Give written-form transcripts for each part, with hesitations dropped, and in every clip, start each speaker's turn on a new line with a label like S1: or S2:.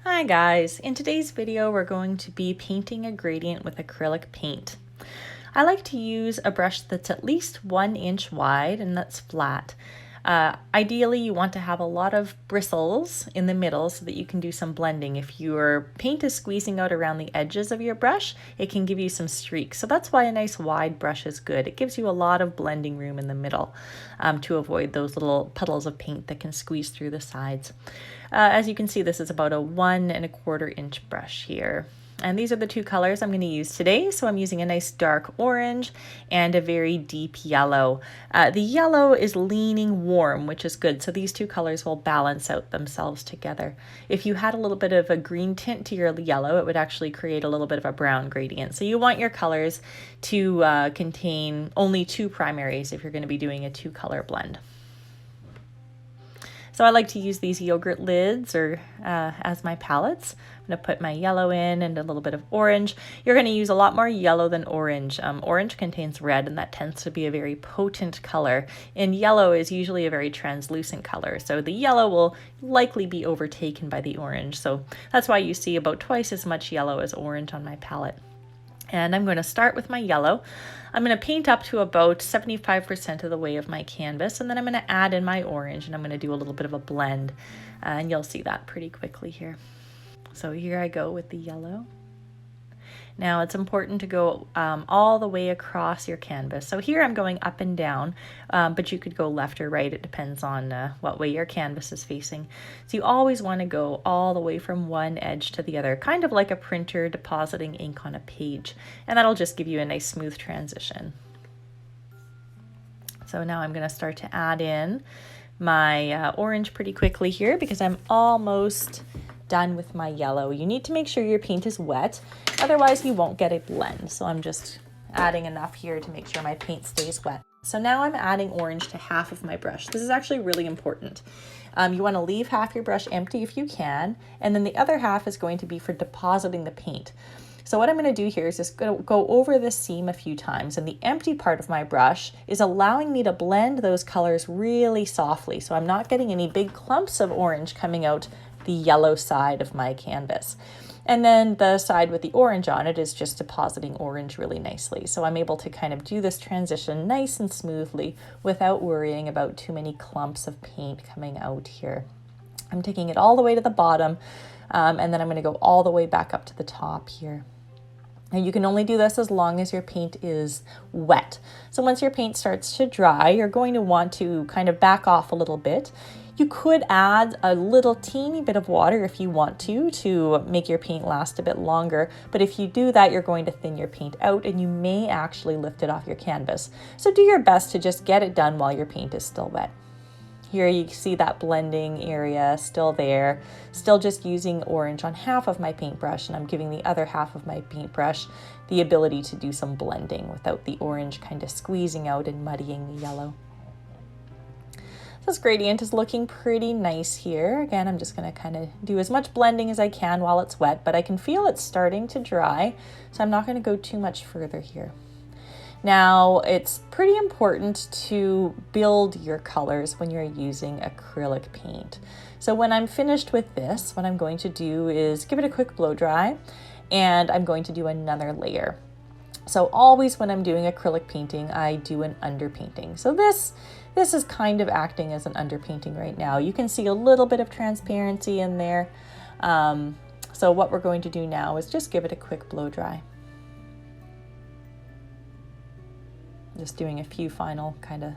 S1: Hi guys, in today's video we're going to be painting a gradient with acrylic paint. I like to use a brush that's at least 1 inch wide and that's flat. Ideally you want to have a lot of bristles in the middle so that you can do some blending. If your paint is squeezing out around the edges of your brush, it can give you some streaks. So that's why a nice wide brush is good. It gives you a lot of blending room in the middle to avoid those little puddles of paint that can squeeze through the sides. As you can see, this is about a 1¼ inch brush here. And these are the two colors I'm going to use today. So I'm using a nice dark orange and a very deep yellow. The yellow is leaning warm, which is good. So these two colors will balance out themselves together. If you had a little bit of a green tint to your yellow, it would actually create a little bit of a brown gradient. So you want your colors to contain only 2 primaries if you're going to be doing a 2-color blend. So I like to use these yogurt lids as my palettes. I'm going to put my yellow in and a little bit of orange. You're going to use a lot more yellow than orange. Orange contains red and that tends to be a very potent color. And yellow is usually a very translucent color. So the yellow will likely be overtaken by the orange. So that's why you see about twice as much yellow as orange on my palette. And I'm going to start with my yellow. I'm going to paint up to about 75% of the way of my canvas, and then I'm going to add in my orange, and I'm going to do a little bit of a blend, and you'll see that pretty quickly here. So here I go with the yellow. Now it's important to go all the way across your canvas. So here I'm going up and down, but you could go left or right. It depends on what way your canvas is facing. So you always want to go all the way from one edge to the other, kind of like a printer depositing ink on a page. And that'll just give you a nice smooth transition. So now I'm going to start to add in my orange pretty quickly here because I'm almost done with my yellow. You need to make sure your paint is wet, otherwise you won't get a blend. So I'm just adding enough here to make sure my paint stays wet. So now I'm adding orange to half of my brush. This is actually really important. You want to leave half your brush empty if you can, and then the other half is going to be for depositing the paint. So what I'm going to do here is just go over this seam a few times, and the empty part of my brush is allowing me to blend those colors really softly. So I'm not getting any big clumps of orange coming out the yellow side of my canvas. And then the side with the orange on it is just depositing orange really nicely. So I'm able to kind of do this transition nice and smoothly without worrying about too many clumps of paint coming out here. I'm taking it all the way to the bottom, and then I'm going to go all the way back up to the top here. Now you can only do this as long as your paint is wet. So once your paint starts to dry, you're going to want to kind of back off a little bit. You could add a little teeny bit of water if you want to make your paint last a bit longer. But if you do that, you're going to thin your paint out and you may actually lift it off your canvas. So do your best to just get it done while your paint is still wet. Here you see that blending area still there, still just using orange on half of my paintbrush, and I'm giving the other half of my paintbrush the ability to do some blending without the orange kind of squeezing out and muddying the yellow. This gradient is looking pretty nice here. Again, I'm just going to kind of do as much blending as I can while it's wet, but I can feel it's starting to dry, so I'm not going to go too much further here. Now, it's pretty important to build your colors when you're using acrylic paint. So when I'm finished with this, what I'm going to do is give it a quick blow dry, and I'm going to do another layer. So always when I'm doing acrylic painting, I do an underpainting. So this is kind of acting as an underpainting right now. You can see a little bit of transparency in there. So what we're going to do now is just give it a quick blow dry. Just doing a few final kind of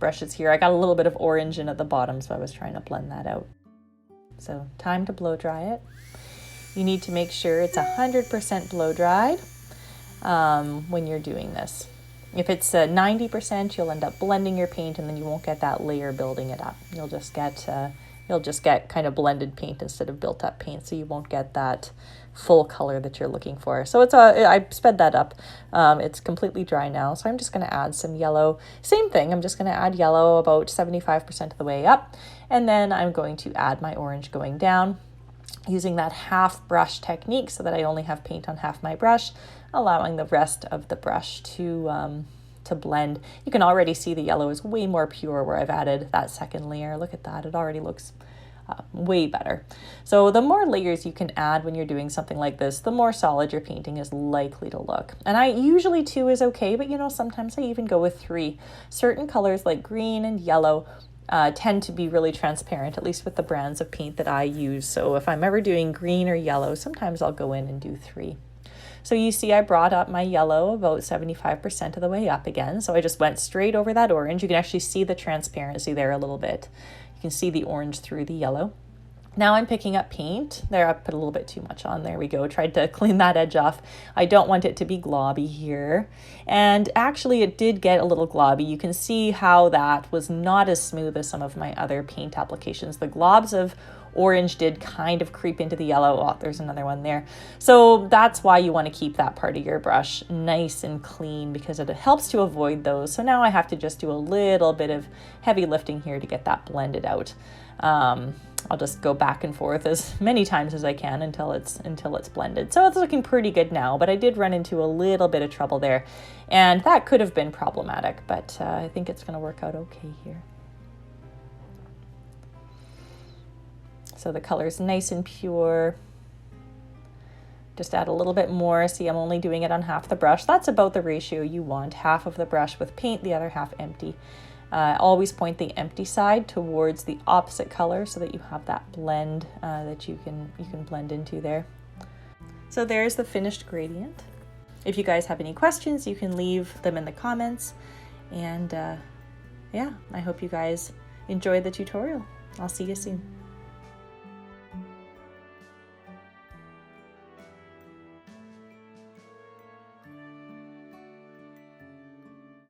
S1: brushes here. I got a little bit of orange in at the bottom, so I was trying to blend that out. So time to blow dry it. You need to make sure it's 100% blow dried when you're doing this. If it's 90%, you'll end up blending your paint and then you won't get that layer building it up. You'll just get kind of blended paint instead of built up paint, so you won't get that full color that you're looking for. So I sped that up. It's completely dry now, so I'm just going to add some yellow. Same thing, I'm just going to add yellow about 75% of the way up, and then I'm going to add my orange going down, using that half brush technique so that I only have paint on half my brush, allowing the rest of the brush to blend. You can already see the yellow is way more pure where I've added that second layer. Look at that, it already looks way better. So the more layers you can add when you're doing something like this, the more solid your painting is likely to look. And I usually 2 is okay, but you know, sometimes I even go with 3. Certain colors like green and yellow tend to be really transparent, at least with the brands of paint that I use. So if I'm ever doing green or yellow, sometimes I'll go in and do 3. So you see I brought up my yellow about 75% of the way up again. So I just went straight over that orange. You can actually see the transparency there a little bit. You can see the orange through the yellow. Now I'm picking up paint. There, I put a little bit too much on. There we go. Tried to clean that edge off. I don't want it to be globby here. And actually it did get a little globby. You can see how that was not as smooth as some of my other paint applications. The globs of orange did kind of creep into the yellow. Oh, there's another one there. So that's why you want to keep that part of your brush nice and clean, because it helps to avoid those. So now I have to just do a little bit of heavy lifting here to get that blended out. I'll just go back and forth as many times as I can until it's blended. So it's looking pretty good now, but I did run into a little bit of trouble there, and that could have been problematic, but I think it's going to work out okay here. So the color's nice and pure. Just add a little bit more. See, I'm only doing it on half the brush. That's about the ratio you want. Half of the brush with paint, the other half empty. Always point the empty side towards the opposite color so that you have that blend that you can blend into there. So there's the finished gradient. If you guys have any questions, you can leave them in the comments. And yeah, I hope you guys enjoyed the tutorial. I'll see you soon.